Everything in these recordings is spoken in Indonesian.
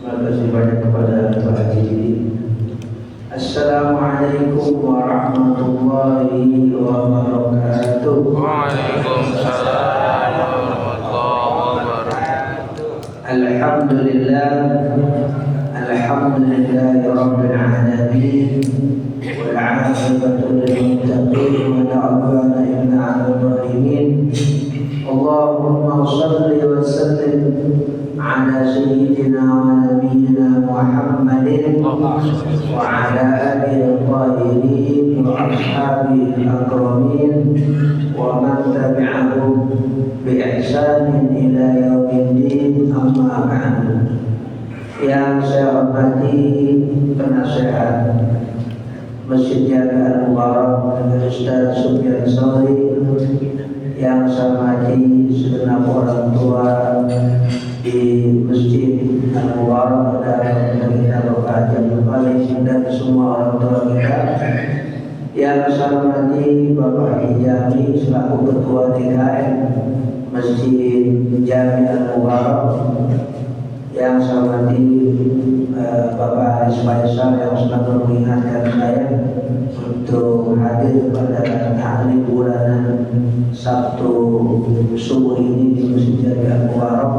Terima kasih banyak kepada Pak Haji. Assalamualaikum warahmatullahi wabarakatuh. Waalaikumsalam warahmatullahi wabarakatuh. Alhamdulillah, alhamdulillahi rabbil alamin. Wal 'aqibatu lil muttaqin wa la 'udwana illa 'alal zalimin. Allahumma shalli wa sallim ala sayyidina wa nabiyyina Muhammadin wa ala alihi al-tahirin wa ashabihi al-akramin wa man tabi'ahum bi ihsanin ila yaumiddin, amma ba'du. Yang saya hormati penasehat Masjid Jami Al-Mubarak Ustaz Sufyan Shalih, yang saya hormati segenap orang tua di Masjid Al-Mubarak dan kita Bapak Haji Malik dan semua orang tua kita, yang saya hormati Bapak Haji Jami selaku Ketua DKM Masjid Jami Al-Mubarak, yang saya hormati Bapak Haris Faisal yang selalu mengingatkan saya untuk hadir pada taklim bulanan Sabtu subuh ini di Masjid Jami Al-Mubarak.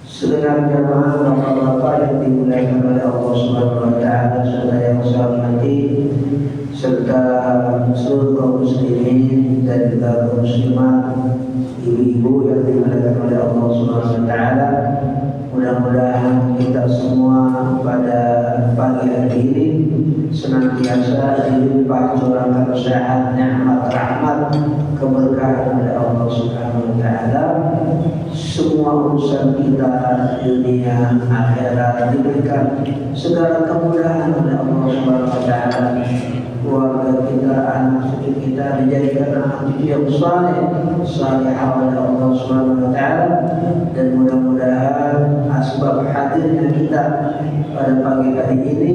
Segenap jamaah bapak-bapak yang dimuliakan oleh Allah Subhanahu wa taala, serta yang saya hormati, serta seluruh kaum muslimin dan juga kaum muslimat, ibu-ibu yang dimuliakan oleh Allah Subhanahu wa taala. Mudah-mudahan kita semua pada pagi hari ini senantiasa dilimpah curahan sehat, nikmat, rahmat, keberkahan oleh Allah Subhanahu wa taala. Semua urusan kita dunia akhirat diberikan segala kemudahan oleh Allah Subhanahu wa taala. Keluarga kita, anak cucu kita dijadikan anak cucu yang salihah oleh Allah Subhanahu wa taala, dan mudah-mudahan asbab hadirnya kita pada pagi hari ini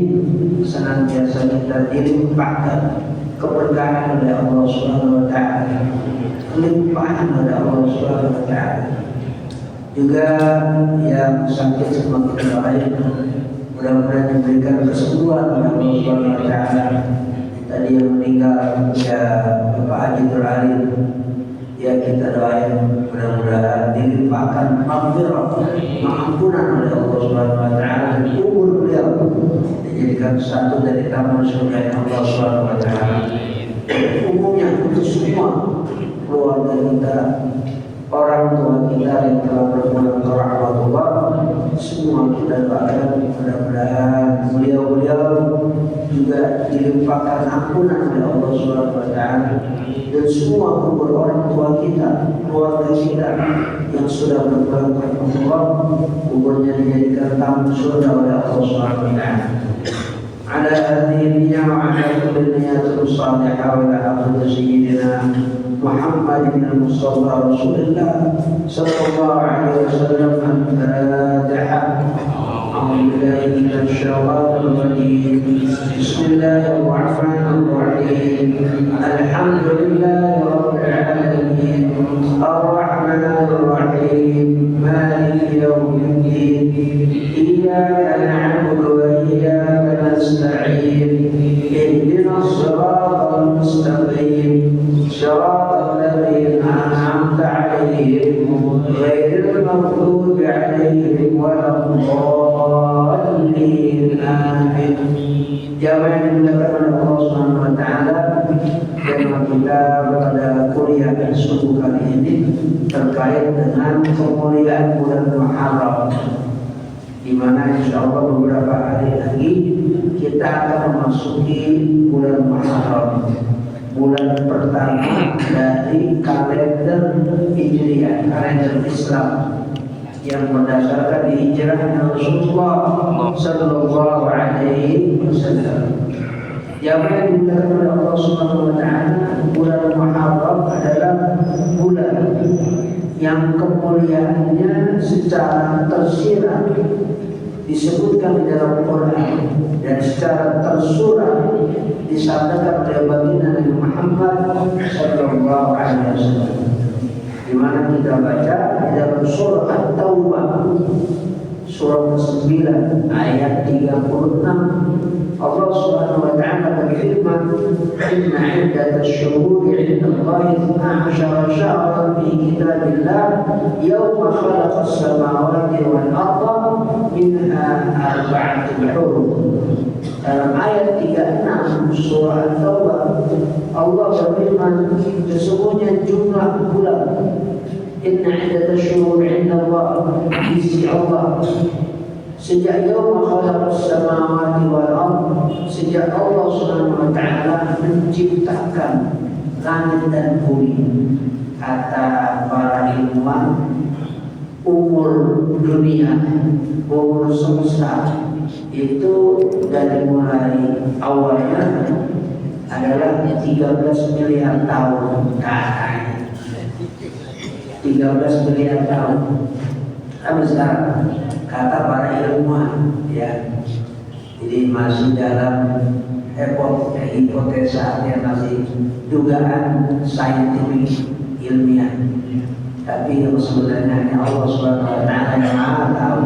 senantiasa kita dilimpahkan keberkahan oleh Allah Subhanahu wa taala, limpahan oleh Allah Subhanahu wa taala. Juga yang sakit semakin baik, mudah-mudahan diberikan kesembuhan oleh Allah Subhanahu wa taala. Tadi yang meninggal ya Bapak Haji Nurali, ya kita doain mudah-mudahan dilimpahkan maghfirah, pengampunan oleh Allah Subhanahu wa taala, dan umur beliau dijadikan satu dari tamu surga Allah Subhanahu wa taala. Umumnya untuk semua keluarga kita, orang tua kita yang telah berpulang ke rahmatullah, semua kita doakan mudah-mudahan beliau-beliau juga dilimpahkan ampunan oleh Allah Subhanahu wa taala, dan semua kubur orang tua kita, keluarga kita yang sudah berpulang ke rahmatullah, kuburnya dijadikan tamu surga oleh Allah Subhanahu wa taala. Ala hadhihi wa ala kulli niyatin salihah wa ala afdal sayyidina Muhammad bin Mustafa Rasulullah sallallahu alaihi wasallam. Al-Fatihah. A'udzu billahi minasy syaithanir rajim. Bismillahirrahmanirrahim. Alhamdulillahi rabbil alamin. Ar-Rahmanir Rahim. Maliki yaumiddin. Iyyaka na'budu wa iyyaka nasta'in. Ihdinas siratal mustaqim. صراط الذين أنعمت عليهم غير المغضوب عليهم ولا الضالين. آمين. Jamaah yang dimuliakan oleh Allah Subhanahu wa taala, tema kita pada kuliah subuh kali ini terkait dengan kemuliaan bulan Muharram, di mana insyaallah beberapa hari lagi kita akan memasuki bulan Muharram, bulan pertama dari kalender Hijriah, kalender Islam yang berdasarkan hijrahnya Rasulullah sallallahu alaihi wasallam. Yang dimuliakan oleh Allah Subhanahu wa taala, bulan Muharram adalah bulan yang kemuliaannya secara tersirat disebutkan di dalam Quran dan secara tersurat disampaikan oleh baginda Nabi Muhammad sallallahu alaihi wasallam, di mana kita baca di dalam surah At-Taubah surah ke-9 ayat 36. Allah Subhanahu wa taala berfirman, "Inna 'iddatash syuhuri 'inda Allahi 12 syahran fi kitabillah yawma khalaqas samawati wal arda minha arba'atun hurum." Dalam ayat 36 surah At-Taubah, Allah berfirman, sesungguhnya jumlah bulan, inna 'iddatash syuhuri 'inda Allah, di sisi Allah, sejak yaum khalaqas samawati wal ardh, sejak Allah Subhanahu wa taala menciptakan langit dan bumi. Kata para ilmuwan, umur dunia, umur semesta itu dari mulai awalnya adalah 13 miliar tahun katanya. 13 miliar tahun. Sampai sekarang kata para ilmuwan, ya. Jadi masih dalam hipotesa, yang masih dugaan saintifik ilmiah. Tapi sebenarnya Allah Subhanahu wa taala yang Maha tahu.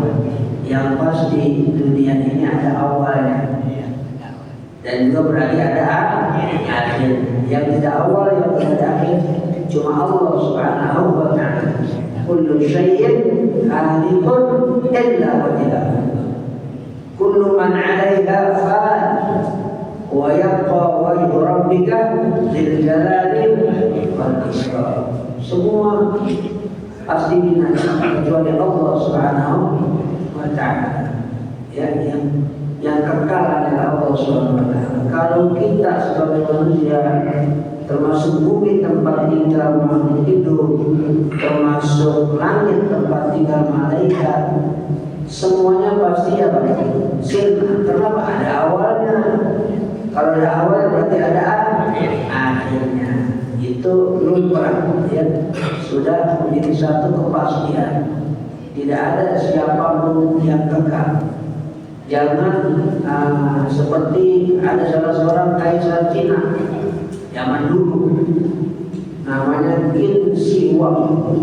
Yang pasti dunia ini ada awalnya dan juga berarti ada akhir. Yang tidak awal, yang tidak ada akhir, cuma Allah Subhanahu wa taala. Kullu syai'in halikun illa wajhah. Kullu man 'alaiha fan wa yabqa wajhu rabbika dzil jalali wal ikram. Semua pasti binasa kecuali Allah Subhanahu wa taala. Yang kekal adalah Allah Subhanahu wa taala. Kalau kita sebagai manusia, termasuk bumi tempat tinggal makhluk hidup, termasuk langit tempat tinggal malaikat, semuanya pasti apa? Sirna. Kenapa? Ada awalnya. Kalau ada awal berarti ada akhirnya. Itu lumrah, ya, sudah menjadi satu kepastian. Tidak ada siapapun yang kekal. Jangan seperti ada salah seorang kaisar Cina zaman dulu, namanya Qin Shi Huang.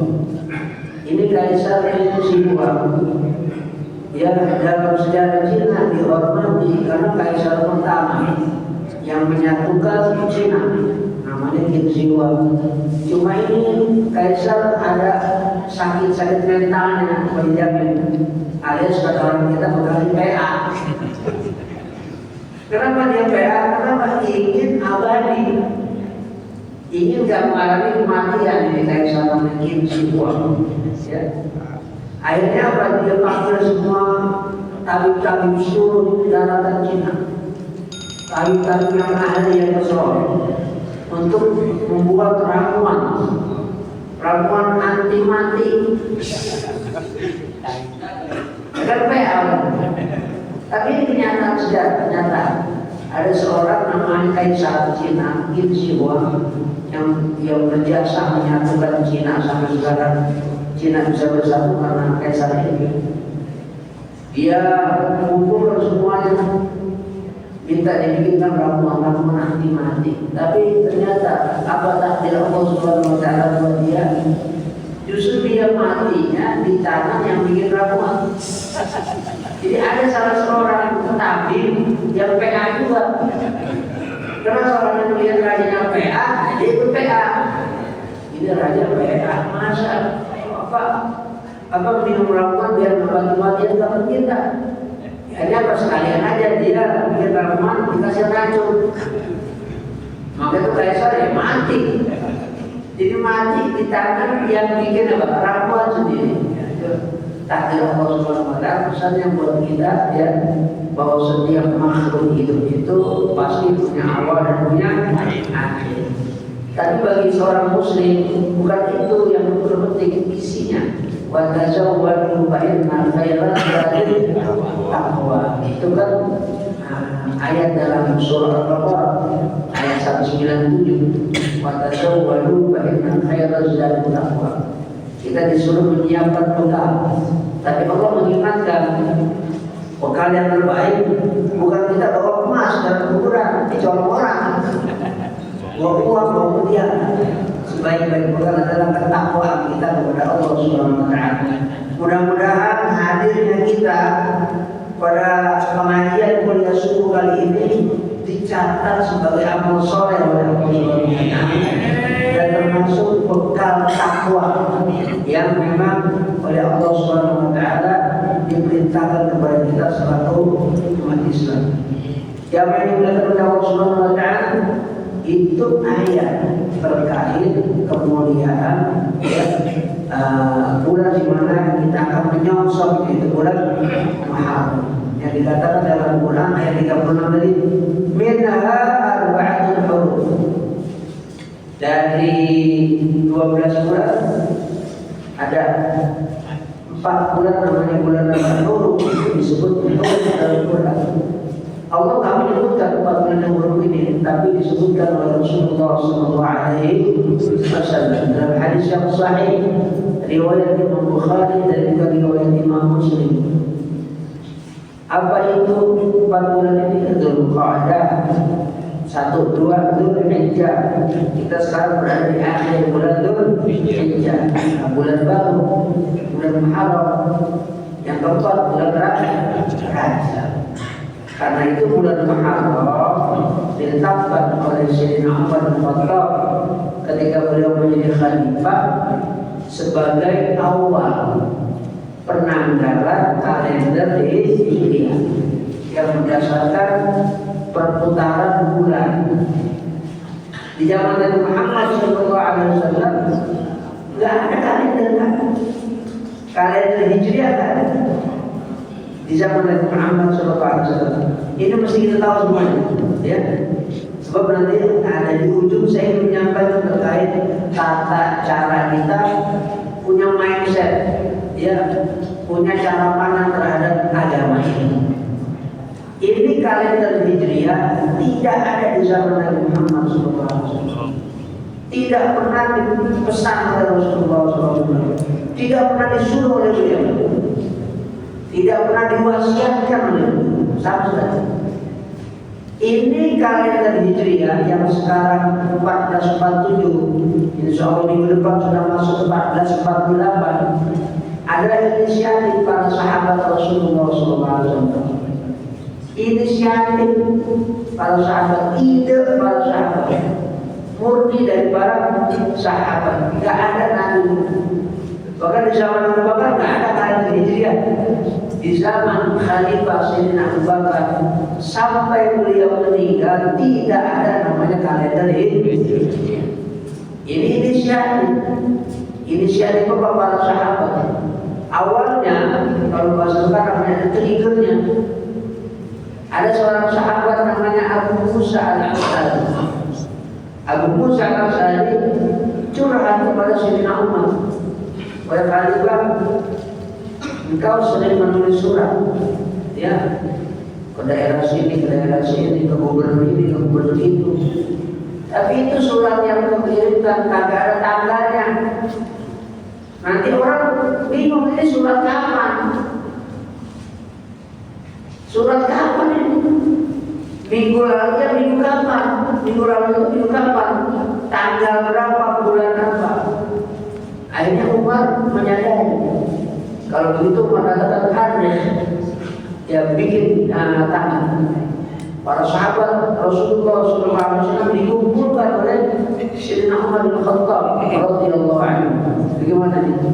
Ini kaisar Qin Shi Huang. Ya, dalam sejarah Cina dihormati karena kaisar pertama yang menyatukan Cina, namanya Qin Shi Huang. Cuma ini kaisar ada sakit-sakit mentalnya, menjamin, alias kata orang kita mengalami PA. Kenapa dia PA? Kenapa? Ingin abadi, ingin gak mengalami kematian. Ini kaisar namanya Qin Shi Huang. Ya. Akhirnya apa? Dia panggil semua tabib-tabib seluruh daratan Cina, tabib-tabib yang ahli yang bersoleh, untuk membuat ramuan anti mati. Kan PA. Tapi ini kenyataan sejarah. Ternyata ada seorang namanya kaisar Cina Qin Shi Huang yang berjasa menyatukan Cina sampai sekarang. Cina bisa bersatu karena kaisar ini. Dia mengumpulkan semuanya, minta dibikinkan ramuan-ramuan anti mati. Tapi ternyata apa takdir Allah Subhanahu wa taala buat dia? Justru dia matinya di tangan yang bikin ramuan. Jadi ada salah seorang tabib yang PA juga. Karena seorang yang melihat rajanya PA, dia ikut PA. Ini raja PA, masa apa minum ramuan biar membantu matian teman kita. Hanya apa sekalian aja dia bikin ramuan dikasih racun. Maka itu kaisar ya mati. Jadi mati di tangan yang bikin apa? Ramuan sendiri. Takdir Allah Subhanahu wa taala pesannya buat kita, ya, bahwa setiap makhluk hidup itu pasti punya awal dan punya akhir. Tapi bagi seorang muslim bukan itu yang terpenting, isinya. Wa tazawwadu fa inna khairaz zadi taqwa. Itu kan ayat dalam surah Al-Baqarah ayat 197. Wa tazawwadu fa inna khairaz zadi taqwa. Kita disuruh menyiapkan bekal, tapi Allah mengingatkan bekal yang terbaik bukan kita bawa emas dan kuburan, dicolong orang, bawa uang, bawa hadiah. Sebaik-baik bekal adalah ketakwaan kita kepada Allah Subhanahu wa taala. Mudah-mudahan hadirnya kita pada pengajian kuliah subuh kali ini dicatat sebagai amal soleh oleh Allah dan termasuk bekal takwa yang memang oleh Allah Subhanahu wa taala diperintahkan kepada kita selaku umat Islam. Yang dimuliakan oleh Allah Subhanahu wa taala itu ayat terkait kemuliaan bulan di mana kita akan menyongsong, yaitu bulan Muharram. Yang dikatakan dalam Quran ayat 36 tadi, minha arba'atul huruf. Dari 12 bulan ada 4 bulan namanya bulan Huruf, itu disebut huruf dalam Quran. Allah tak menyebutkan 4 bulan yang huruf ini, tapi disebutkan oleh Rasulullah SAW dalam hadis yang sahih, riwayat Imam Bukhari dan juga riwayat Imam Muslim. Apa itu 4 bulan ini? Dzulqa'dah, 1, 2, Dzulhijjah. Kita sekarang berada di akhir bulan Dzulhijjah, bulan baru, bulan Muharram. Yang keempat bulan Rajab. Karena itu bulan Muharram ditetapkan oleh Sayyidina Umar bin Khattab ketika beliau menjadi khalifah sebagai awal penanggalan kalender Hijriah yang berdasarkan perputaran bulan. Di zaman Nabi Muhammad SAW nggak ada kalender Hijriah kan? Di zaman Nabi Muhammad SAW ini mesti kita tahu semuanya, ya. Sebab nanti ada di ujung saya ingin menyampaikan terkait tata cara kita punya mindset, ya, punya cara pandang terhadap agama ini. Ini kalender Hijriah tidak ada di zaman Nabi Muhammad SAW. Tidak pernah dipesan oleh Rasulullah SAW. Tidak pernah disuruh oleh beliau. Tidak pernah diwasiatkan oleh beliau. Sama sekali. Ini kalender Hijriah yang sekarang 1447, insya Allah minggu depan sudah masuk 1448, adalah inisiatif para sahabat Rasulullah SAW. Inisiatif para sahabat, ide para sahabat, murni dari para sahabat. Tidak ada nabi. Bahkan di zaman Abu Bakar tidak ada kalender Hijriah. Di zaman Khalifah Sayyidina Abu Bakar sampai beliau meninggal tidak ada namanya kalender Hijriah. Ini inisiatif para sahabat. Awalnya kalau bahasa sekarang ada triggernya. Ada seorang sahabat namanya Abu Musa al-Ash'ari. Abu Musa al-Ash'ari curhat kepada Sayyidina Umar. Pada Khalifah, engkau sering menulis surat, ya, ke daerah sini, ke gubernur ini, ke gubernur itu. Tapi itu surat yang mengirimkan kagak ada tanggalnya. Nanti orang bingung ini surat kapan? Surat kapan ini? Minggu lalu ya minggu kapan? Minggu lalu itu minggu kapan? Tanggal berapa? Bulan apa? Akhirnya Umar menyadari kalau begitu mengatakan hadis ya bikin tangan. Para sahabat Rasulullah SAW dikumpulkan oleh Sayyidina Umar bin Khattab radhiyallahu anhu. Bagaimana ini?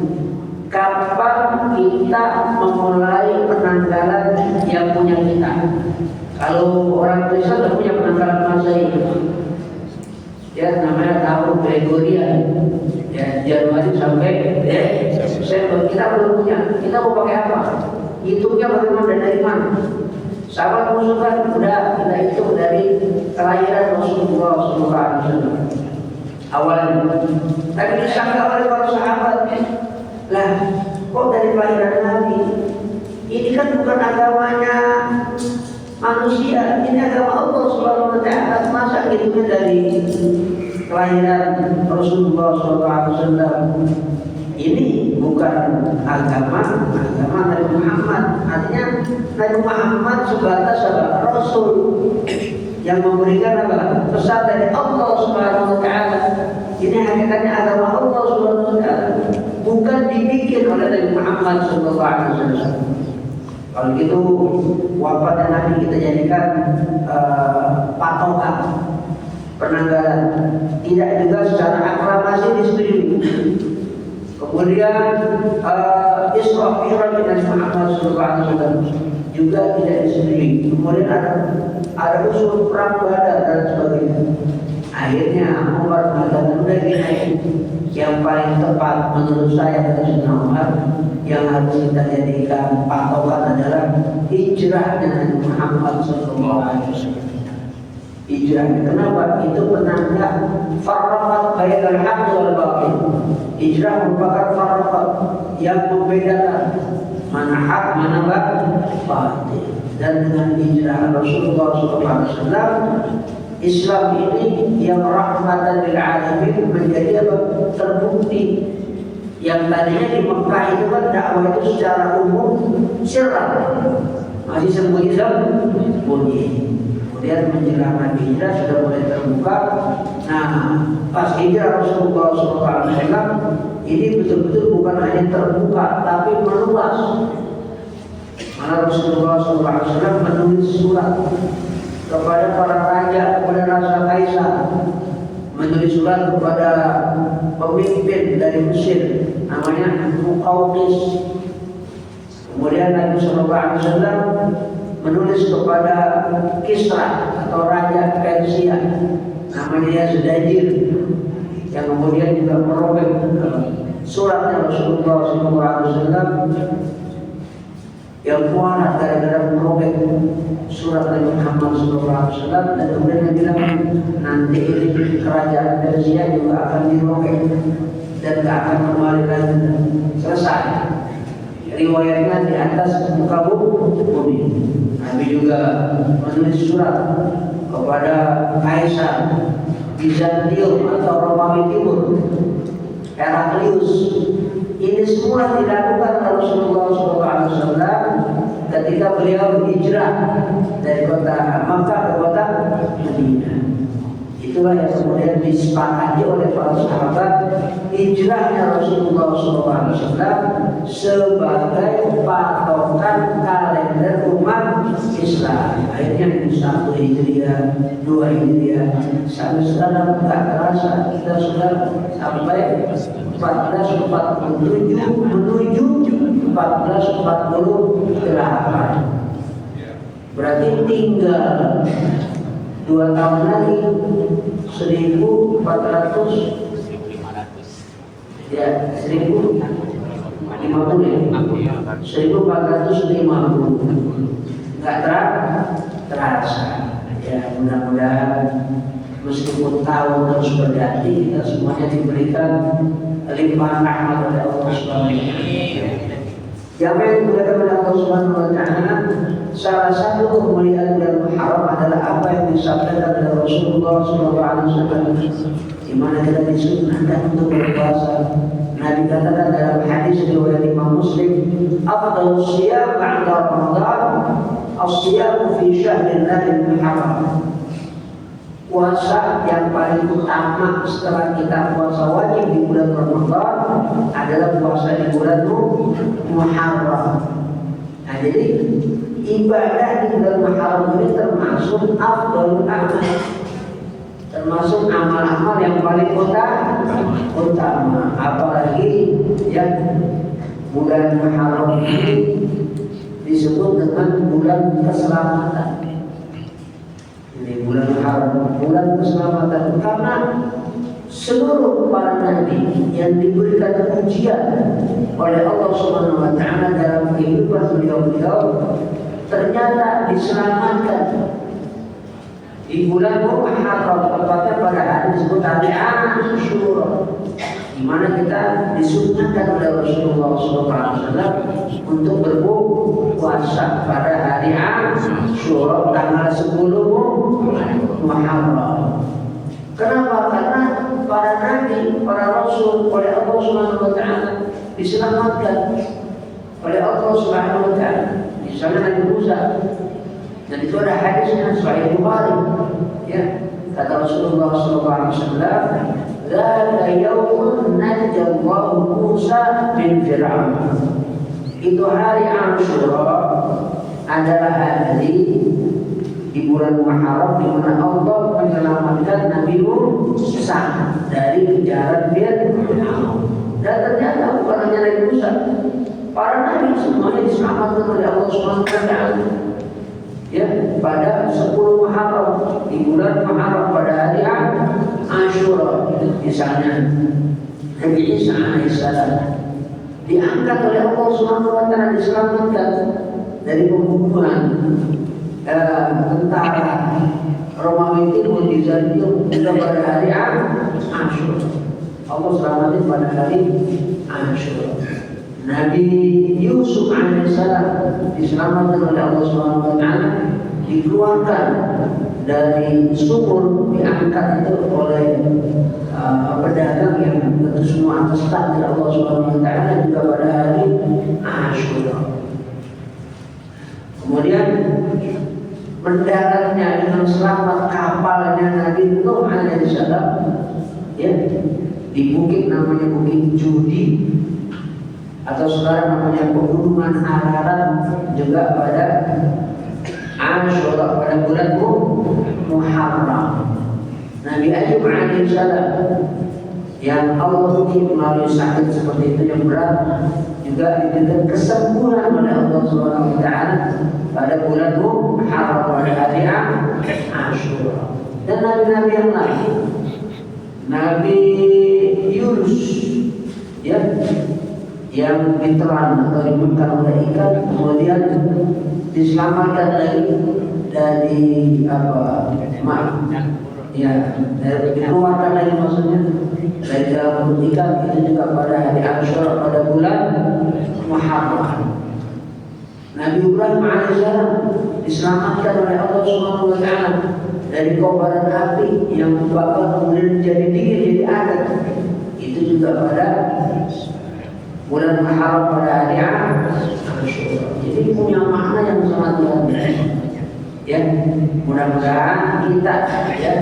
Kapan kita memulai penanggalan yang punya kita? Kalau orang Kristen tidak punya penanggalan Masehi, ya namanya tahun Gregorian, ya Januari sampai Desember. Kita belum punya. Kita mau pakai apa? Hitungnya bagaimana dan dari mana? Sahabat mengusulkan kita hitung dari kelahiran Rasulullah SAW awalnya. Tapi disangka oleh para sahabat, lah kok dari kelahiran Nabi? Ini kan bukan agamanya manusia, ini agama Allah Subhanahu wa taala. Masa hitungnya dari kelahiran Rasulullah SAW? Ini bukan agama Nabi Muhammad. Artinya Nabi Muhammad sebatas Rasul yang memberikan pesan dari Allah Subhanahu wa taala. Ini hakikatnya agama Allah Subhanahu wa taala. bukan dibikin oleh Nabi Muhammad SAW. Kalau gitu wafatnya Nabi kita jadikan patokan penanggalan, tidak juga secara aklamasi disetujui. Kemudian Isra Mi'raj Nabi Muhammad SAW juga tidak disetujui. Kemudian ada usul perang Badar dan sebagainya. Akhirnya Umar mengatakan udah gini, yang paling tepat menurut saya kata Sayyidina Umar, yang harus kita jadikan patokan adalah hijrahnya Nabi Muhammad SAW. Hijrahnya, kenapa? Itu penanda farraqat bainal haqq wal batil. Hijrah merupakan farraqat yang membedakan mana hak mana batil. Dan dengan hijrah Rasulullah SAW, Islam ini yang rahmatan lil alamin menjadi apa? Terbukti. Yang tadinya di Mekah itu kan dakwah itu secara umum sirran, masih sembunyi. Kemudian menjelang Nabi hijrah sudah mulai terbuka. Nah, pas hijrah Rasulullah SAW ini betul-betul bukan hanya terbuka, tapi meluas. Mana Rasulullah SAW menulis surat kepada para raja, kepada Raja Kaisar, menulis surat kepada pemimpin dari Mesir, namanya Muqawqis. Kemudian Nabi SAW menulis kepada Kisra atau Raja Persia, namanya Yazdajir, yang kemudian juga merobek suratnya Rasulullah SAW yang muarat gara-gara merobek surat Nabi Muhammad SAW, dan kemudian dia bilang nanti ini kerajaan Persia juga akan dirobek dan tidak akan kembali lagi. Selesai. Riwayatnya di atas muka bumi. Nabi juga menulis surat kepada Kaisar Bizantium atau Romawi Timur, Heraklius. Ini semua dilakukan Rasulullah SAW ketika beliau hijrah dari kota Makkah ke kota Madinah. Itulah yang kemudian disepakati oleh para sahabat, hijrahnya Rasulullah SAW sebagai patokan kalender umat Islam. Akhirnya 1 Hijriah, 2 Hijriah, sampai sekarang tak terasa kita sudah sampai 1447 menuju 1448. Berarti tinggal 2 tahun lagi 1400 ya 1050 ya 1450 nggak terasa ya. Mudah-mudahan meskipun tahun terus berganti, kita semuanya diberikan limpahan rahmat oleh Allah Subhanahu wa taala. Yang dimuliakan oleh Allah Subhanahu wa taala, salah satu kemuliaan bulan Muharram adalah apa yang disampaikan oleh Rasulullah SAW, di mana kita disunnahkan untuk berpuasa. Nabi katakan dalam hadis riwayat Imam Muslim, afdalus shiyam ba'da Ramadan as-shiyam fi syahrillahi al-muharram. Puasa yang paling utama setelah kita puasa wajib di bulan Ramadan adalah puasa di bulan Muharram. Nah, jadi ibadah di bulan Muharram ini termasuk afdalul amal, termasuk amal-amal yang paling utama. Apalagi yang bulan Muharram ini disebut dengan bulan keselamatan. Ini bulan Muharram, bulan keselamatan, karena seluruh para nabi yang diberikan ujian oleh Allah Subhanahu wa taala dalam kehidupan beliau ternyata diselamatkan di bulan Muharram, tepatnya pada hari disebut hari Asyura, di mana kita disunnahkan oleh Rasulullah SAW untuk berpuasa pada hari Asyura tanggal 10 Muharram. Kenapa? Karena para nabi, para rasul oleh Allah Subhanahu wa taala diselamatkan oleh Allah Subhanahu wa taala. Misalnya Nabi Musa, dan itu ada hadisnya Sahih Bukhari. Ya, kata Rasulullah SAW, dzaka yaumun najjallahu Musa min Fir'aun. Itu hari Asyura adalah hari di bulan Muharram di mana Allah menyelamatkan Nabi Musa dari kejaran Fir'aun. Dan ternyata bukan hanya Nabi Musa, para nabi semuanya diselamatkan oleh Allah Subhanahu wa taala. Ya, pada 10 Muharram di bulan Muharram pada hari Asyura misalnya Nabi Isa alaihissalam diangkat oleh Allah Subhanahu wa taala, diselamatkan dari pembunuhan tentara Romawi Timur di Zanzibar juga pada hari Asyura. Allah selamatin pada hari Asyura. Nabi Yusuf alaihissalam diselamatkan oleh Allah Subhanahu wa taala, dikeluarkan dari sumur, diangkat itu oleh pedagang yang tentu semua atas takdir Allah Subhanahu wa taala juga pada hari Asyura. Kemudian mendaratnya dengan selamat kapalnya Nabi Nuh alaihissalam, ya, di bukit namanya Bukit Judi atau sekarang namanya Pegunungan Ararat juga pada Asyura pada bulan Muharram. Nabi Ayub alaihissalam yang Allah uji melalui sakit seperti itu yang berat juga diberikan kesembuhan oleh Allah Subhanahu wa taala pada bulan Muharram pada hari Asyura. Dan nabi-nabi yang lain, Nabi Yunus, ya, yang ditelan atau dimakan oleh ikan, kemudian diselamatkan dari dikeluarkan lagi maksudnya dari dalam perut ikan, itu juga pada hari Asyura pada bulan Muharram. Nabi Ibrahim alaihissalam diselamatkan oleh Allah Subhanahu wa taala dari kobaran api yang membakar kemudian menjadi dingin jadi adat. Itu juga pada bulan Muharram pada hari Asyura. Jadi punya makna yang sangat luar biasa. Ya, mudah-mudahan kita, ya,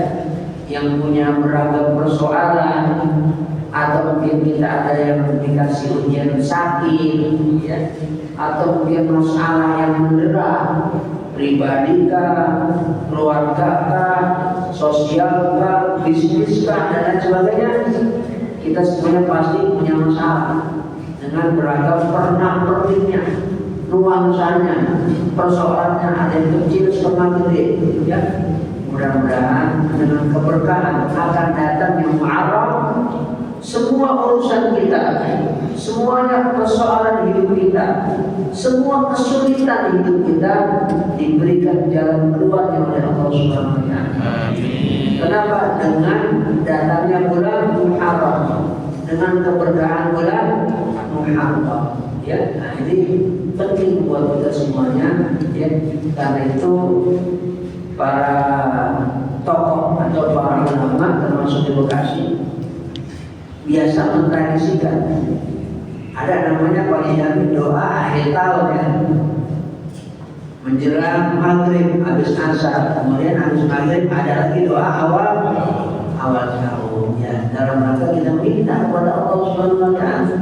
yang punya beragam persoalan atau mungkin kita ada yang dikasih ujian sakit, ya, atau mungkin masalah yang mendera pribadi kah, keluarga kah, sosial kah, bisnis kah, dan lain sebagainya, kita semuanya pasti punya masalah dengan beragam pernak-perniknya, nuansanya, persoalannya, ada yang kecil setengah gede, ya. Mudah-mudahan dengan keberkahan akan datang yang Muharram, semua urusan kita, semuanya persoalan hidup kita, semua kesulitan hidup kita diberikan jalan keluar oleh Allah Subhanahu wa taala. Kenapa? Dengan datangnya bulan Muharram, dengan keberkahan bulan Muharram. Ya, nah ini penting buat kita semuanya, ya. Karena itu para tokoh atau para ulama termasuk di Bekasi biasa mentradisikan ada namanya paling doa akhir tahun, ya, menjelang maghrib habis asar, kemudian habis maghrib ada lagi doa awal tahun, ya, dalam rangka kita minta kepada Allah Subhanahu wa taala.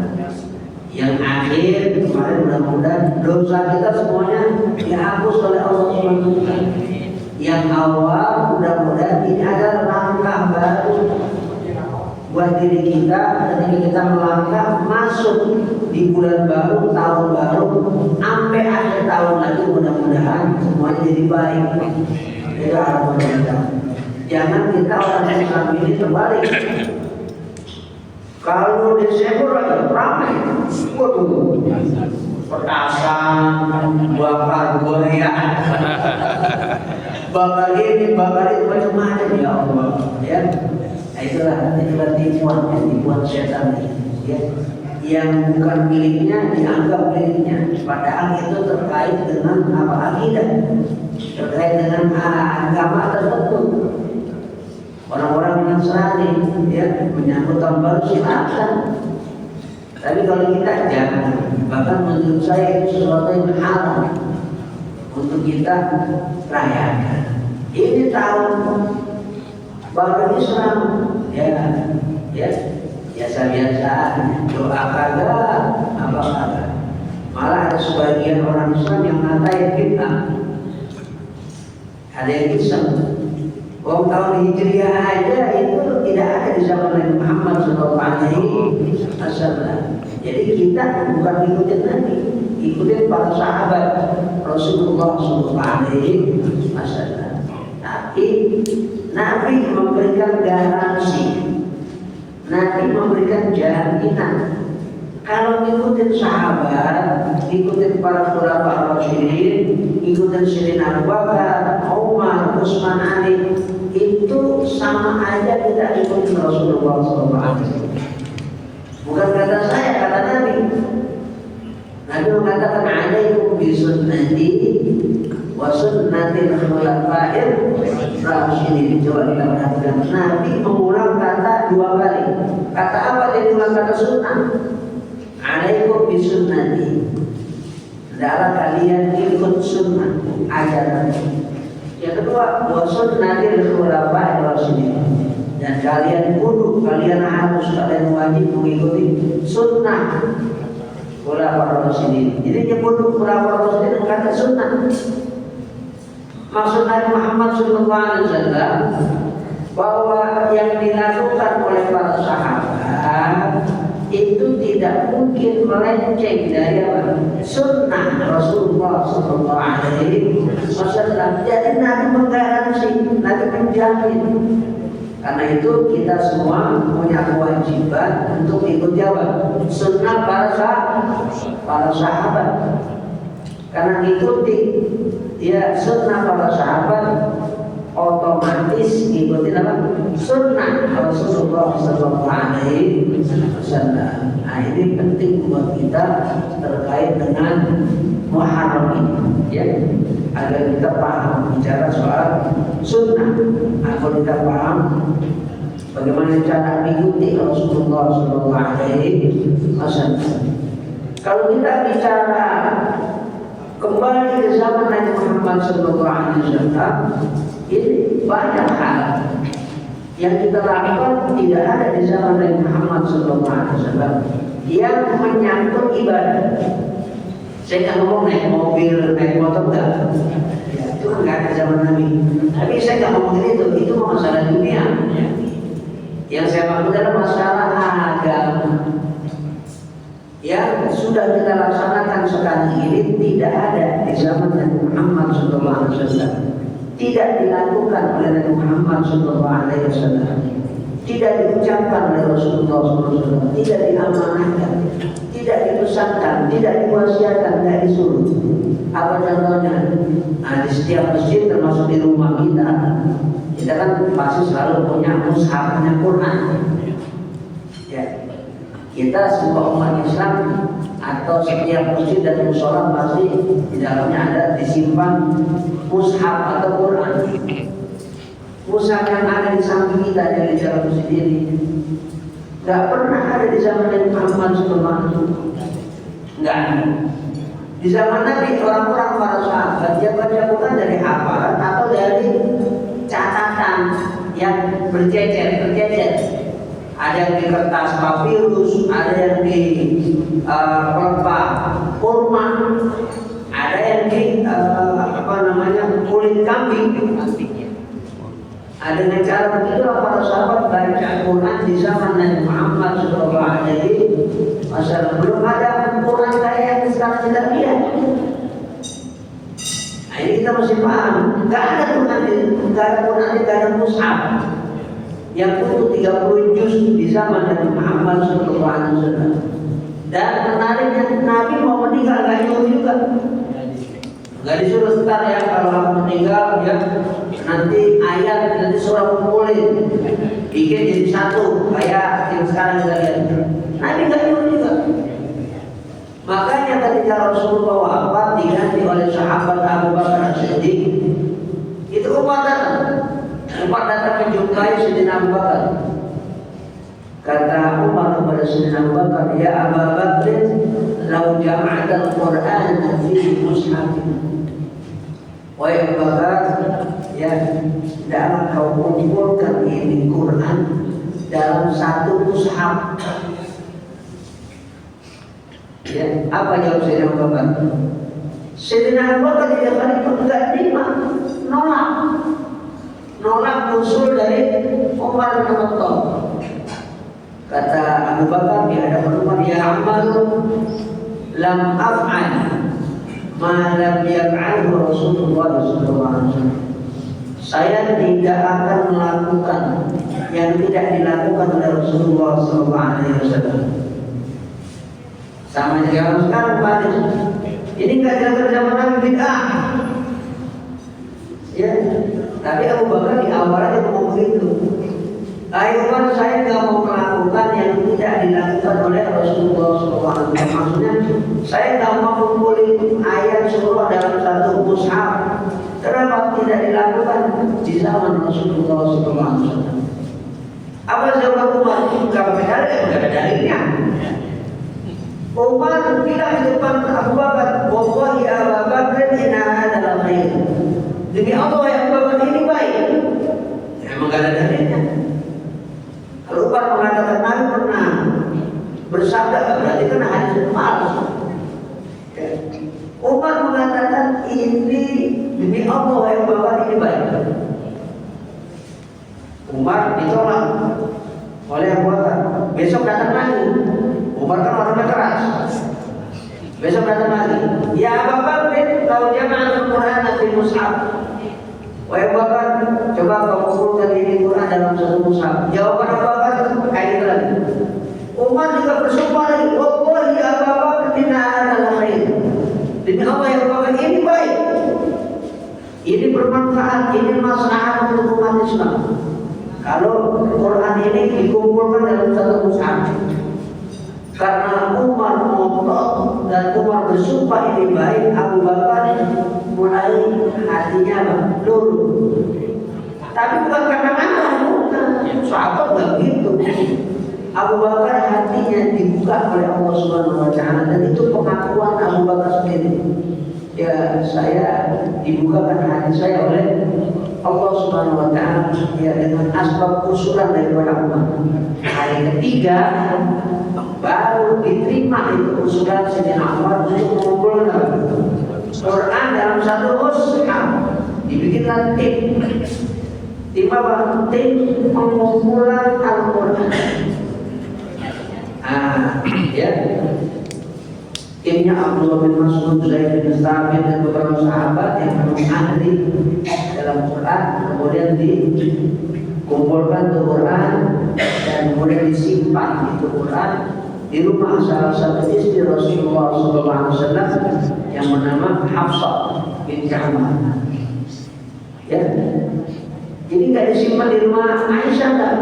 Yang akhir kemarin mudah-mudahan dosa kita semuanya dihapus oleh Allah Subhanahu wa taala. Yang awal mudah-mudahan ini adalah langkah baru buat diri kita ketika kita melangkah masuk di bulan baru, tahun baru, sampai akhir tahun lagi mudah-mudahan semuanya jadi baik. Itu harapan kita. Jangan kita orang Islam ini terbalik. Kalau Desember lagi ramai, waduh, petasan, bakar buaya, bakar ini, bakar itu macam-macam, ya Allah, ya. Nah, itulah tipuan setan, ya. Yang bukan miliknya dianggap miliknya, padahal itu terkait dengan akidah, terkait dengan agama tertentu. Orang-orang Nasrani, ya, menyambut tahun baru silakan. Tapi kalau kita jangan, bahkan menurut saya itu sesuatu yang haram untuk kita rayakan. Ini tahun baru Islam, ya, ya biasa-biasa, doa kagak, apa kagak. Malah ada sebagian orang Islam yang ngatain bid'ah. Ada yang kisah, tahun Hijriah aja itu tidak ada di zaman Nabi Muhammad SAW. Jadi kita bukan ikutin Nabi, ikutin para sahabat Rasulullah SAW. Tapi Nabi memberikan garansi, Nabi memberikan jaminan. Kalau ikutin sahabat, ikutin para khulafaur rasyidin, ikutin Sayyidina Abu Bakar, Umar, Utsman, Ali, itu sama aja kita ikutin Rasulullah SAW. Bukan kata saya, kata Nabi. Nabi mengatakan alaikum bi sunnati wa sunnatil khulafa'ir rasyidin. Coba kita perhatikan, Nabi mengulang kata 2 kali. Kata apa dia ulang kata sunnah? Alaikum bi sunnati. Adalah kalian ikut sunnah ajaran. Yang kedua, wa sunnatil khulafa'ir rasyidin. Dan kalian kudu, kalian harus, kalian wajib mengikuti sunnah khulafaur rasyidin. Jadi nyebut khulafaur rasyidin kata sunnah. Maksud Nabi Muhammad SAW bahwa yang dilakukan oleh para sahabat itu tidak mungkin melenceng dari apa? Sunnah Rasulullah SAW. Jadi Nabi menggaransi, Nabi menjamin. Karena itu kita semua punya kewajiban untuk ikut jawab sunnah para sahabat. Karena ikuti ya sunnah para sahabat, otomatis ikuti apa? Sunnah Rasulullah SAW. Nah, ini penting buat kita terkait dengan Muharram ini, ya, agar kita paham bicara soal sunnah. Agar kita paham bagaimana cara mengikuti Rasulullah SAW. Kalau kita bicara kembali ke zaman Nabi Muhammad SAW, ini banyak hal yang kita lakukan tidak ada di zaman Nabi Muhammad SAW yang menyangkut ibadah. Saya nggak ngomong naik mobil, naik motor, enggak. Ya, itu nggak ada zaman Nabi. Tapi saya nggak ngomongin itu masalah dunia. Yang saya maksud adalah masalah agama. Yang sudah kita laksanakan sekarang ini tidak ada di zaman Nabi Muhammad SAW. Tidak dilakukan oleh Nabi Muhammad SAW. Tidak diucapkan oleh Rasulullah SAW. Tidak diamanahkan, tidak dipesankan, tidak diwasiatkan, tidak disuruh. Apa contohnya? Nah, di setiap masjid termasuk di rumah kita kan pasti selalu punya mushaf, punya Quran. Ya, kita semua umat Islam atau setiap masjid dan mushola pasti di dalamnya ada disimpan mushaf atau Quran. Mushaf yang ada di samping kita dari dalam masjid ini nggak pernah ada di zaman Nabi Muhammad SAW. Nggak ada. Di zaman Nabi orang-orang para sahabat dia baca Quran dari hafalan atau dari catatan yang berjejer. Ada yang di kertas papirus, ada yang di pelepah kurma, ada yang di kulit kambing. Ada dengan cara begitu para sahabat baca Quran di zaman Nabi Muhammad SAW. Belum ada Quran kayak yang sekarang kita lihat. Nah, ini kita mesti paham. Gak ada Quran, gak ada mushaf yang butuh 30 juz di zaman Nabi Muhammad SAW. Dan menariknya Nabi mau meninggal gak nyuruh juga. Gak disuruh sebentar ya, kalau aku meninggal ya nanti ayat, nanti surah kumpulin bikin jadi satu kayak yang sekarang kita lihat. Nabi gak nyuruh juga. Makanya ketika Rasulullah wafat diganti oleh sahabat Abu Bakar As-Siddiq, itu Umar datang menjumpai Sayyidina Abu Bakar. Kata Umar kepada Sayyidina Abu Bakar, ya Abu Bakar, lau jama'at al-Quran fi mushafin. Wahai Abu Bakar, ya tidaklah kau kumpulkan ini Quran dalam satu mushaf. Ya, apa jawab Sayyidina Abu Bakar? Sayyidina Abu Bakar tidak khalifah tidak terima, nolak usul dari Umar bin Khattab. Kata Abu Bakar di hadapan Umar, ya Ammar, lam af'al ma lam yaf'alhu Rasulullah sallallahu alaihi wasallam. Saya tidak akan melakukan yang tidak dilakukan oleh Rasulullah sallallahu alaihi wasallam. Sama dengan sekarang Pak, ini nggak dilakukan zaman Nabi bid'ah. Ya, tapi Abu Bakar di awalnya ngomong begitu. Ayo Umar, saya nggak mau melakukan yang tidak dilakukan oleh Rasulullah SAW. Maksudnya, saya nggak mau mengumpulin ayat surah dalam satu mushaf. Kenapa tidak dilakukan di zaman Rasulullah SAW? Apa jawaban Umar? Kalau benar, ya nggak ada dalilnya. Umar bilang di depan Abu Bakar, wallahi Abu Bakar inna adalah khair. Demi Allah ya Abu Bakar ini baik. Emang gak ada dalilnya. Kalau Umar mengatakan Nabi pernah bersabda, berarti kan hadis palsu. Umar mengatakan ini demi Allah ya Abu Bakar ini baik. Umar ditolak oleh Abu Bakar. Besok datang lagi. Umar kan orangnya keras. Besok datang lagi. Ya Abu Bakar, kalau jangan Al-Quran di mushaf. Wahai Abu Bakar, coba kau kumpulkan ini Quran dalam satu mushaf. Jawaban Abu Bakar kayak lagi. Umar juga bersumpah lagi. Wallahi Abu Bakar inna adalah khair. Demi Allah ya Abu Bakar ini baik. Ini bermanfaat, ini maslahat untuk umat Islam. Kalau Quran ini dikumpulkan dalam satu mushaf. Karena Umar ngotot dan Umar bersumpah ini baik, Abu Bakar mulai hatinya luluh. Tapi bukan karena marah, bukan. Sahabat nggak gitu. Abu Bakar hatinya dibuka oleh Allah Subhanahu Wa Taala dan itu pengakuan Abu Bakar sendiri. Ya, saya dibukakan hati saya oleh Allah Subhanahu Wa Taala ya dengan asbab usulan daripada Allah. Hari ketiga baru diterima itu usulan Sayyidina Umar untuk mengumpulkan Quran dalam satu mushaf. Dibikinlah tim pengumpulan Al-Quran. Ya, timnya Abdullah bin Mas'ud, Zaid bin Thabit dan beberapa sahabat yang memang ahli dalam Quran, kemudian dikumpulkan ke Quran dan kemudian disimpan itu Quran di rumah salah satu istri Rasulullah SAW yang bernama Hafsah binti Umar. Ya, jadi nggak disimpan di rumah Aisyah kan?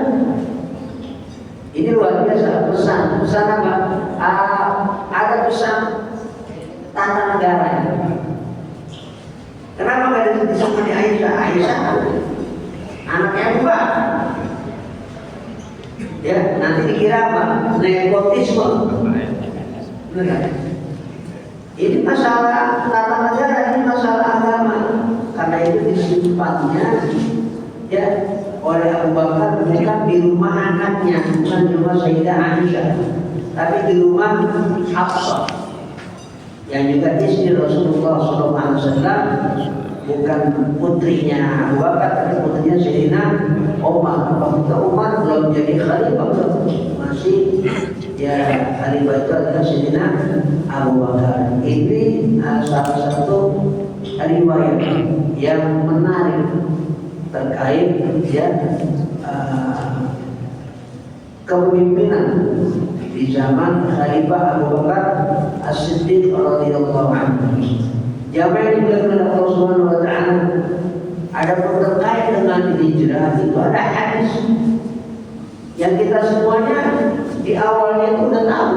Ini luar biasa pesan apa? Ada pesan tata negara. Kenapa nggak disimpan di Aisyah? Aisyah anaknya dua. Ya, nanti dikira apa? Nepotisme. Ini masalah tata negara, ini masalah agama. Karena itu disimpannya ya oleh Abu Bakar bukan di rumah anaknya, bukan di rumah Sayyidah Aisyah, tapi di rumah Hafsah yang juga istri Rasulullah SAW, bukan putrinya Abu Bakar, tapi putrinya Sayyidina Umar. Waktu Umar belum jadi khalifah, masih ya khalifah itu adalah Sayyidina Abu Bakar. Ini salah satu riwayat yang menarik terkait ya kepemimpinan di zaman Khalifah Abu Bakar As-Siddiq radhiyallahu anhu. Jamaah yang dimuliakan oleh Allah Subhanahu Wa Taala, ada terkait dengan hijrah itu ada hadis yang kita semuanya di awalnya itu udah tahu.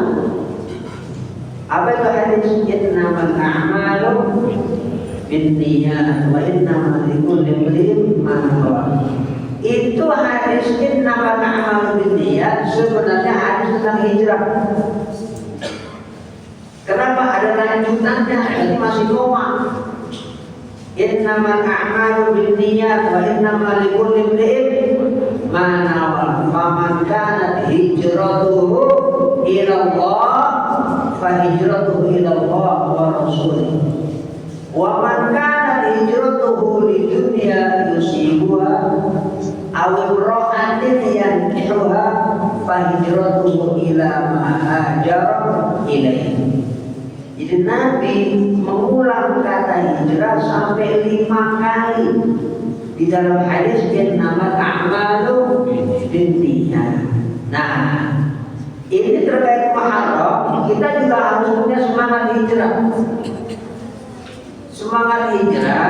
Apa itu hadis? Innamal a'malu binniyat wa innamal likulli imrin ma nawa. Itu hadis innamal a'malu binniyat sebenarnya hadis tentang hijrah. Kenapa ada lanjutannya? Ini masih koma. Innamal a'malu binniyat wa innamal likulli imrin manawa faman kanat hijratuhu ila Allah fa hijratuhu ila Allah wa rasulih wa man kanat hijratuhu lidunya yusibuha aw imra'atin yankihuha fa hijratuhu ila ma hajara ilaihi. Jadi Nabi mengulang kata hijrah sampai 5 kali. Di dalam hadis yang nama a'malu binniyat. Nah, ini terkait Muharram, kita juga harus punya semangat hijrah. Semangat hijrah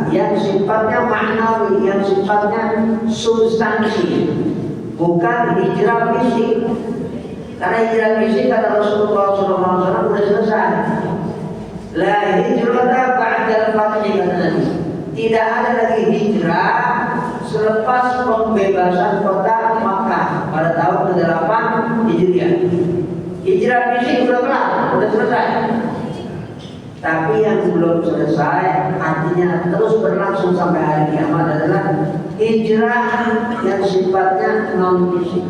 yang sifatnya maknawi, yang sifatnya substansi, bukan hijrah fisik. Karena hijrah fisik kata Rasulullah SAW sudah selesai. La hijrata ba'dal fathi kata Nabi. Tidak ada lagi hijrah selepas pembebasan kota Makkah pada tahun ke-8 Hijriah. Hijrah fisik sudah kelar, sudah selesai. Tapi yang belum selesai, artinya terus berlangsung sampai hari kiamat adalah hijrah yang sifatnya non fisik.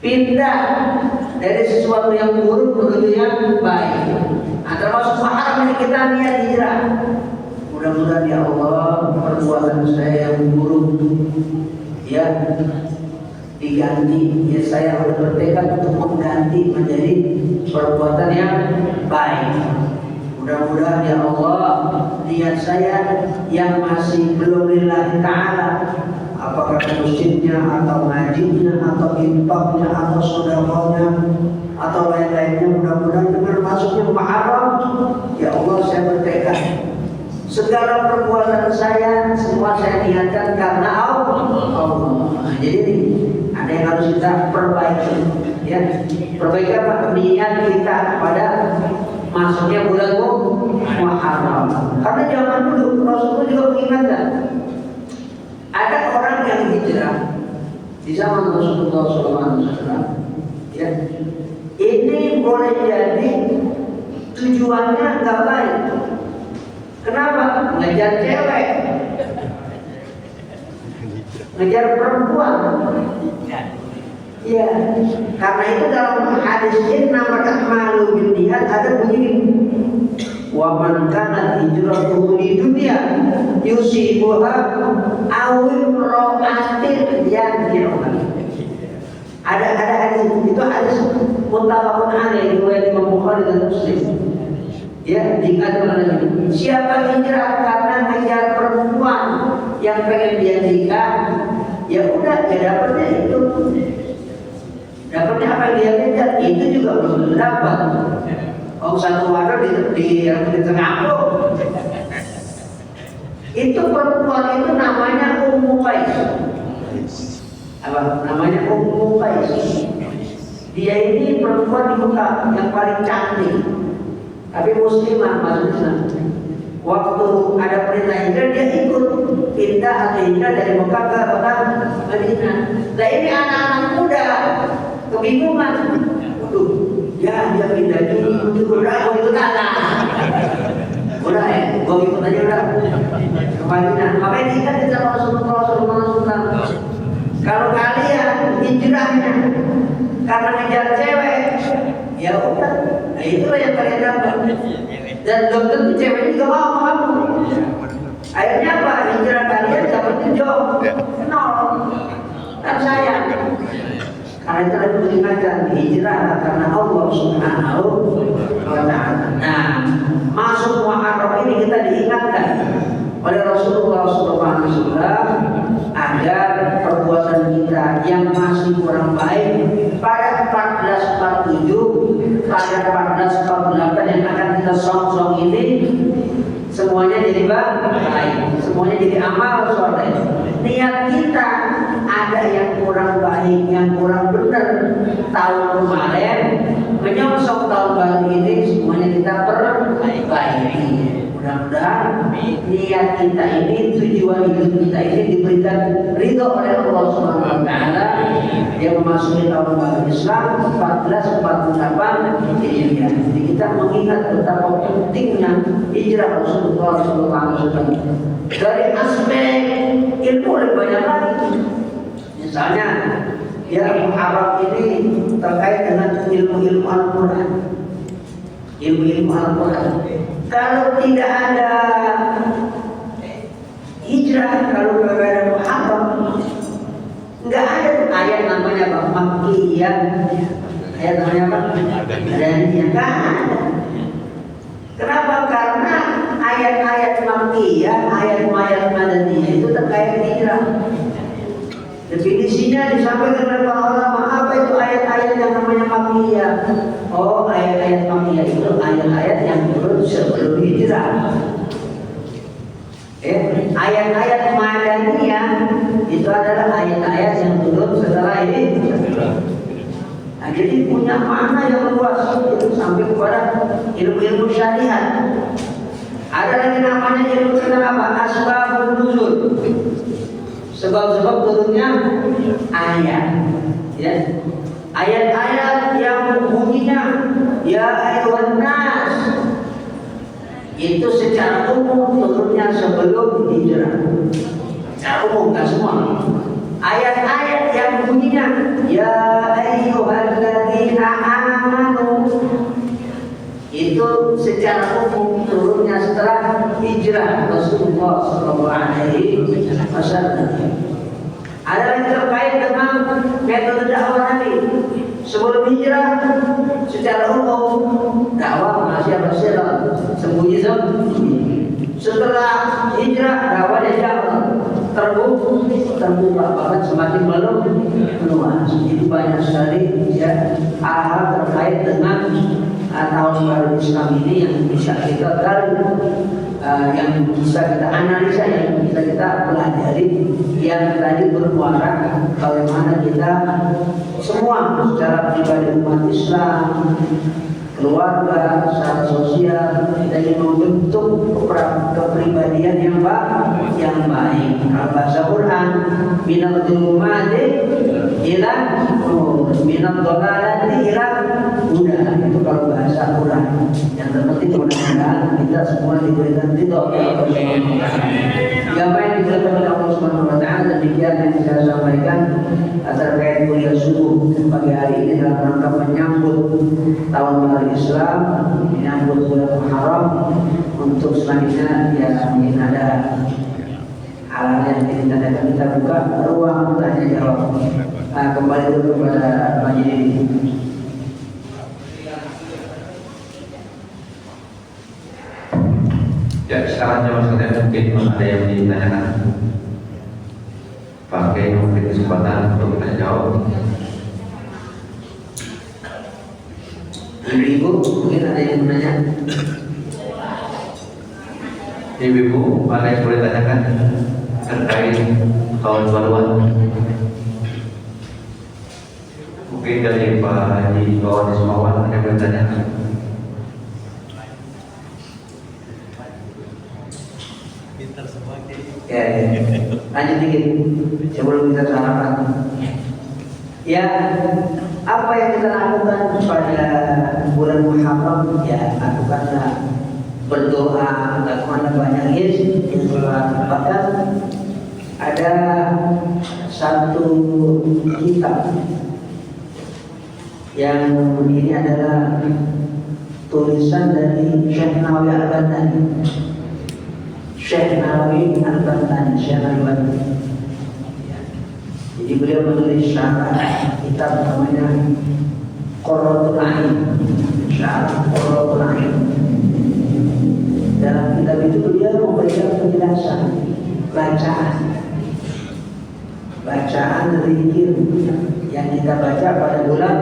Pindah dari sesuatu yang buruk menuju yang baik. Termasuk Muharram ini kita niat hijrah. Mudah-mudahan ya Allah perbuatan saya yang buruk ya diganti. Ya saya harus bertekad untuk mengganti menjadi perbuatan yang baik. Mudah-mudahan ya Allah niat saya yang masih belum lillahi ta'ala, apakah masjidnya atau ngajinya atau infaknya atau sedekahnya atau lain-lainnya, mudah-mudahan dengan masuknya Muharram ya Allah saya bertekad segala perbuatan saya semua saya niatkan karena Allah. Jadi ada yang harus kita perbaiki ya. Perbaiki apa? Niat kita pada masuknya bulan Muharram. Karena zaman dulu Rasulullah juga mengingatkan ada orang yang hijrah di zaman Rasulullah SAW ya. Ini boleh jadi tujuannya nggak baik. Kenapa? Ngejar cewek, ngejar perempuan. Ya, karena itu dalam hadis ini nama a'malu binniyat ada begini. Wa man kana hijratuhu lidunya yusibuha aw imra'atin yankihuha. Ada hadis itu hadis muttafaqun alaih riwayat Imam Bukhari dan Muslim. Ya, dikatakan lagi, siapa hijrah karena mengejar perempuan yang pengen dia nikah, ya udah dia dapatnya itu. Dapatnya apa yang dia kejar, itu juga belum dapat. Oh, satu wadah di tengah aku. Itu perempuan itu namanya Ummu Qais. Apa namanya Ummu Qais? Dia ini perempuan di Mekah yang paling cantik. Tapi muslimah maksudnya. Waktu ada perintah hijrah dia ikut pindah atau hijrah dari Mekah ke kota Madinah. Nah ini anak-anak muda kebingungan. Waduh, ya dia pindah ini udah gua ikut anak. Udah ya, gua ikut aja udah ke Madinah. Makanya diingat sama Rasulullah SAW. Kalau kalian hijrahnya karena ngejar cewek, ya udah, nah itulah yang kalian dapat. Dan belum tentu cewek juga mau sama kamu. Akhirnya apa? Hijrah kalian dapatnya jauh, nol. Kan sayang. Karena itu lagi mengingatkan hijrah karena Allah Subhanahu wa Ta'ala. Nah, masuk Muharram ini kita diingatkan oleh Rasulullah SAW agar perbuatan kita yang masih kurang baik pada 1447, pada 1448 yang akan kita song-song ini semuanya jadi baik, semuanya jadi amal soleh. Niat kita ada yang kurang baik, yang kurang benar tahun kemarin, menyongsong tahun baru ini semuanya kita perbaiki. Mudah-mudahan niat kita ini, tujuan hidup kita ini diberikan ridho oleh Allah Subhanahu wa Ta'ala yang memasuki tahun baru Islam 1448 Hijriah. Jadi kita mengingat betapa pentingnya hijrah Rasulullah SAW. Dari aspek ilmu lebih banyak lagi. Misalnya, ya Muharram ini terkait dengan ilmu-ilmu Al-Quran. Ilmu-ilmu Al-Quran. Kalau tidak ada hijrah, kalau tidak ada Muharram, nggak ada ayat namanya apa? Makkiyah. Ayat namanya apa? Madaniyah. Nggak ada. Kenapa? Karena ayat-ayat Makkiyah, ayat-ayat Madaniyah itu terkait hijrah. Definisinya disampaikan oleh para ulama. Apa itu ayat-ayat yang namanya Makkiyah? Oh, ayat-ayat Makkiyah itu ayat-ayat yang turun sebelum hijrah. Ayat-ayat Madaniyah itu adalah ayat-ayat yang turun setelah hijrah. Nah, jadi punya makna yang luas itu sampai kepada ilmu-ilmu syariat. Ada lagi namanya ilmu tentang apa? Asbabun nuzul. Sebab-sebab turunnya ayat, ya. Ayat-ayat yang bunyinya ya ayyuhan nas itu secara umum turunnya sebelum hijrah. Secara umum, nggak semua. Ayat-ayat yang bunyinya ya ayyuhalladzina amanu itu secara umum turunnya setelah hijrah Rasulullah SAW. Ada lagi terkait dengan metode dakwah Nabi. Sebelum hijrah secara umum dakwah masih sembunyi-sembunyi. Setelah hijrah dakwahnya jauh terbuka bahkan semakin meluas. Itu banyak sekali ya hal-hal terkait dengan tahun baru Islam ini yang bisa kita gali, yang bisa kita analisa, yang bisa kita pelajari, yang tadi bermuara bagaimana kita semua secara pribadi umat Islam, keluarga, secara sosial kita ingin membentuk kepribadian yang baik. Kalau bahasa Quran, minal dzulumati ila nur, minal dhalalati ila huda. Itu kalau bahasa Quran. Yang terpenting mudah-mudahan kita semua diberikan ridho. Apa yang dilakukan oleh Allah Subhanahu wa taala, demikian yang saya sampaikan terkait kuliah subuh pagi hari ini dalam rangka menyambut tahun baru Islam, menyambut bulan Muharram. Untuk selanjutnya ya mungkin ada hal-hal yang kita buka ruang tanya jawab. Kembali dulu kepada majelis. Ya, sekarang jawab saya mungkin ada yang ditanyakan. Pakai mungkin kesempatan untuk tanya jawab. Ibu, mungkin ada yang menanya. Ibu, ada yang boleh tanyakan terkait tahun baruan? Mungkin dari Pak Haji Bawan Ismawan ada yang boleh tanyakan. Ya, lanjut dikit sebelum kita sarapan. Ya, apa yang kita lakukan pada bulan Muharram? Ya, lakukanlah berdoa, lakukanlah banyak istighfar. Bahkan ada satu kitab yang ini adalah tulisan dari Syekh Nawawi Al-Bantani. Syekh Nawawi Al-Bantani, Syekh Al-Bantani. Jadi beliau menulis syarah kitab namanya Qurratul Ain. Syarah Qurratul Ain. Dalam kitab itu beliau memberikan penjelasan bacaan zikir yang kita baca pada bulan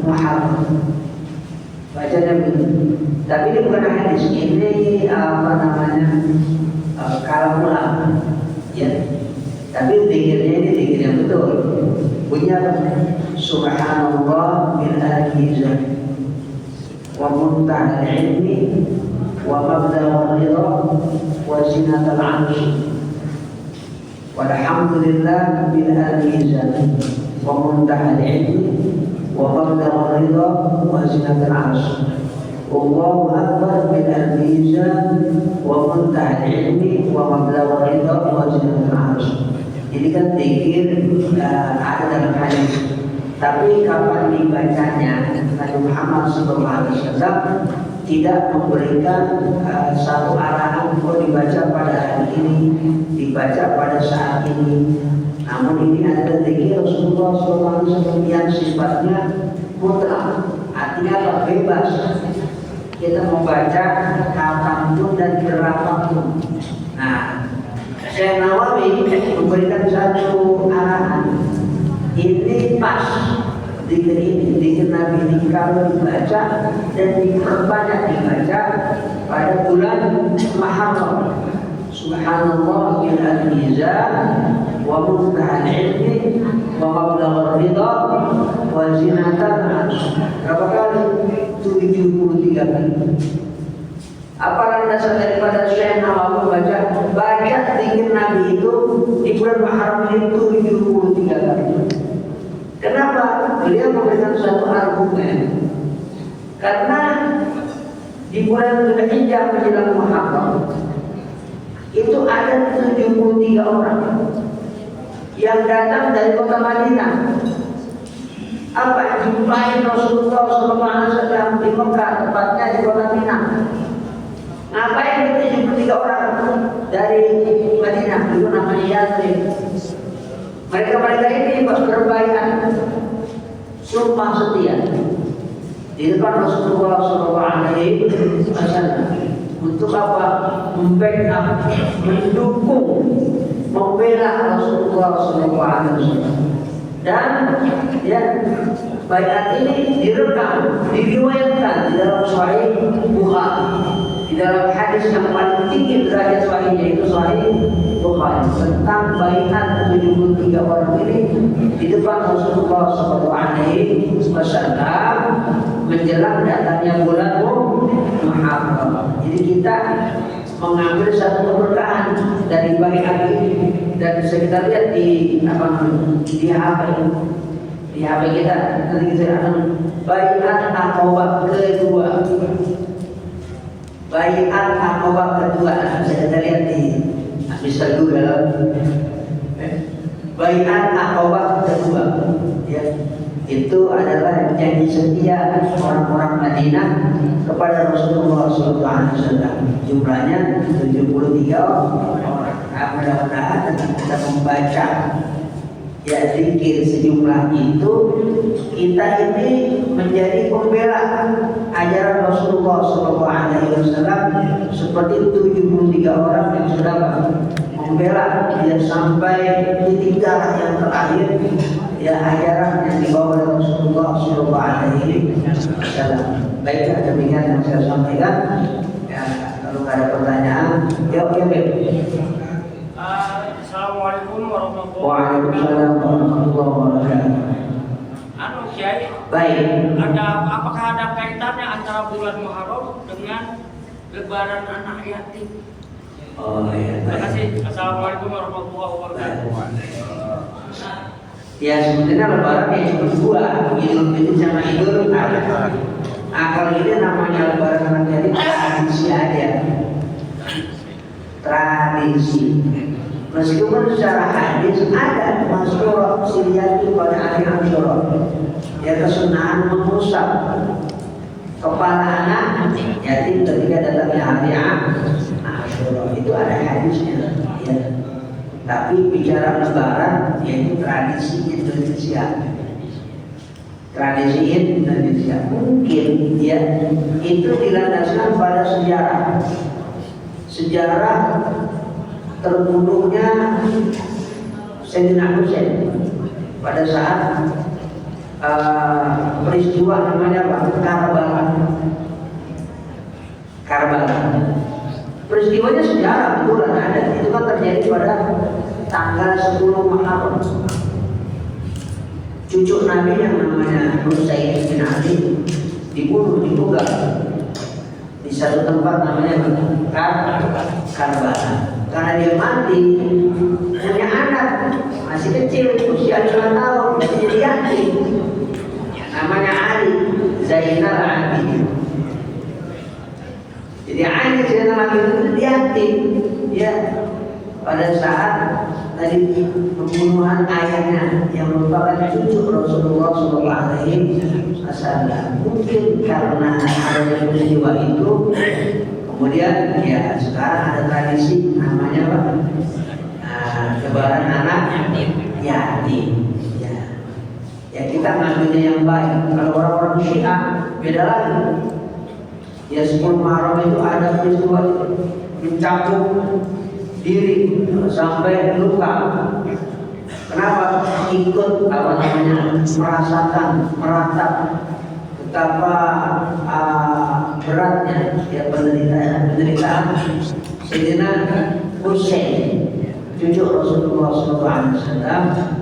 Muharram. Bacanya begini. Tapi ini bukan hadis, ini apa namanya? Kalamul ulama, ya. Tapi zikirnya ini zikir yang betul. Bunyi apa? Subhanallah bil al-mizan wa muntahal ilmi wa mabda'ur ridha wa zinatal 'arsh walhamdulillah bil al-mizan wa muntahal ilmi wa mablagh ridha wa zinatul 'arsy. Allahu akbar min al-mizan wa muntahal ilmi wa mablagh ridha wa zinatul 'arsy. Ini kan zikir ada dalam hadis. Tapi kapan dibacanya, Nabi Muhammad SAW tidak memberikan satu arahan untuk dibaca pada hari ini, dibaca pada saat ini. Namun ini adalah zikir Rasulullah SAW yang sifatnya mutlak, artinya apa? Bebas. Kita membaca kapanpun dan berapapun. Nah, Syekh Nawawi memberikan satu arahan. Ini pas zikir ini, zikir Nabi ini kalau dibaca dan diperbanyak dibaca pada bulan Muharram. Subhanallah bil mizan wa muntahal ilmi wa mablagh ridha wa zinatul 'arsy. Berapa kali? 73 kali. Apa landasan daripada Syekh Nawawi baca zikir Nabi itu di bulan Muharram itu 73 kali? Kenapa? Beliau memberikan satu argumen. Karena di bulan Dzulhijjah menjelang Muharram itu ada 73 orang yang datang dari kota Madinah. Apa jumpai Rasulullah SAW di Mekah, tepatnya di kota Mina. Ngapain itu 73 orang dari Madinah? Itu namanya Yathrib. Mereka ini berbaikat sumpah setia di depan Rasulullah SAW untuk apa? Membackup, mendukung, membela Rasulullah SAW. Dan ya, baiat ini direkam, diriwayatkan di dalam Sahih Bukhari. Di dalam hadis yang paling tinggi derajat sahihnya itu Sahih Bukhari tentang baiat 73 orang ini di depan Rasulullah SAW menjelang datangnya bulan Muharram. Jadi kita mengambil satu keberkahan dari baiat ini dan bisa kita lihat di HP kita. Nanti kita akan baiat Aqabah kedua. Baiat Aqabah kedua bisa kita lihat di bisa Google. Baiat Aqabah kedua, ya, itu adalah janji setia orang-orang Madinah kepada Rasulullah SAW. Jumlahnya 73 orang. Nah, mudah-mudahan kita membaca ya zikir sejumlah itu, kita ini menjadi pembela ajaran Rasulullah SAW seperti 73 orang yang sudah membela dia sampai titik darah yang terakhir ya ajaran yang dibawa oleh Rasulullah SAW. Baiklah, demikian yang saya sampaikan. Ya, kalau ada pertanyaan, jawab ya, Beb. Assalamualaikum warahmatullahi Waalaikumsalam warahmatullahi wabarakatuh. Anu Kiai, Baik. Apakah ada kaitannya antara bulan Muharram dengan Lebaran anak yatim? Oh iya. Terima kasih. Assalamualaikum warahmatullahi wabarakatuh. Ya sebenarnya Lebaran ya cuma dua, Idul Fitri sama Idul Adha. Nah kalau ini namanya Lebaran anak yatim tradisi aja. Tradisi. Meskipun secara hadis ada masyhur siliyati pada hari Asyura, ya kesunahan mengusap kepala anak yatim ketika datangnya hari Asyura, itu ada hadisnya, ya. Tapi bicara Lebaran yaitu tradisi Indonesia, tradisi Indonesia mungkin ya itu dilandaskan pada sejarah terbunuhnya Sayyidina Husain pada saat peristiwa namanya Karbala. Peristiwanya sejarah betulan ada. Itu kan terjadi pada tanggal 10 Muharram. Cucu Nabi yang namanya Husain bin Ali dibunuh, dibunuh di satu tempat namanya Karbala. Karena dia mati punya anak masih kecil, usia 5 tahun, masih jadi yatim. Namanya Ali Zainal Abidin. Jadi Ali Zainal Abidin itu yatim, ya. Pada saat tadi pembunuhan ayahnya yang merupakan cucu Rasulullah SAW, mungkin karena adanya peristiwa itu, kemudian ya sekarang ada tradisi namanya apa? Lebaran anak yatim. Ya kita ngambilnya yang baik. Kalau orang-orang Syiah beda lagi. Ya 10 Muharram itu ada peristiwa mencabut diri sampai luka. Kenapa? Ikut merasakan, meratap betapa beratnya ya penderitaan Sayyidina Husain, cucu Rasulullah SAW.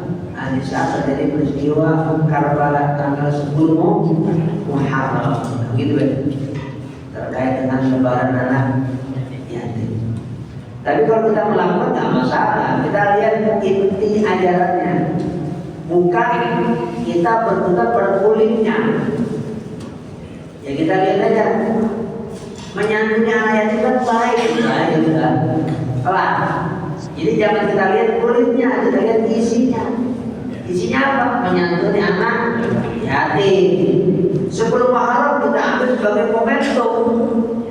Di saat terjadi peristiwa Karbala tanggal 10 Muharram, gitu ya, terkait dengan lebaran anak yatim. Tapi kalau kita melakukan nggak masalah, kita lihat inti ajarannya, bukan kita berputar pada kulitnya. Ya kita lihat aja, menyantuni anak yatim kan baik, gitu kan, pelan. Jadi jangan kita lihat kulitnya, kita lihat isinya. Isinya apa? Menyantuni anak yatim. 10 Muharram kita ambil sebagai momentum.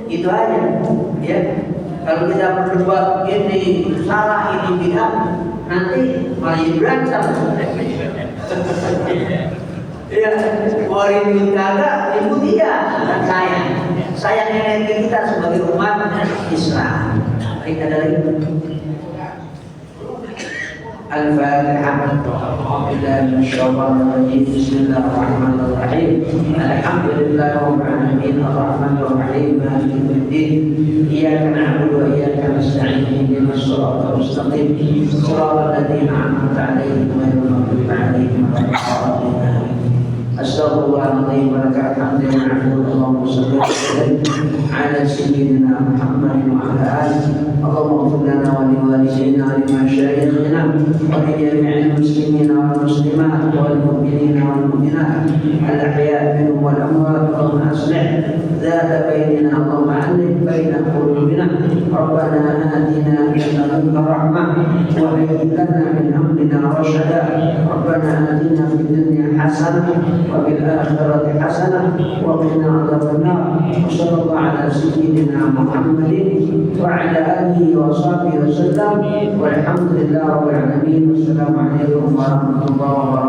Itu aja. Ya. Kalau kita berdebat ini salah, ini tidak, nanti malah berantem. Ya, warin kagak, ibu dia dan saya. Sayang energi kita sebagai umat Islam. Baik, ada lagi. الفاتحة. أعوذ بالله من الشيطان الرجيم. بسم الله الرحمن الرحيم. الحمد لله رب العالمين الرحمن الرحيم مالك يوم الدين. إياك نعبد وإياك نستعين اهدنا الصراط المستقيم صراط الذين أنعمت عليهم غير المغضوب عليهم ولا الضالين. أستغفر الله العظيم ولك الحمد والمعبود. اللهم صل وسلم على سيدنا محمد وعلى آله. اللهم اغفر لنا ولوالدينا ولمشايخنا ولجميع المسلمين والمسلمات والمؤمنين والمؤمنات الأحياء منهم والأموات. اللهم أصلح ذات بيننا، اللهم علق بين قلوبنا. ربنا آتنا من لدنك رحمة وهيئ لنا من أمرنا رشدا. ربنا آتنا في الدنيا حسنة وفي الآخرة حسنة وقنا عذاب النار. وصلى الله على سيدنا محمد وعلى آله وصحبه وسلم والحمد لله رب العالمين. والسلام عليكم ورحمة الله وبركاته.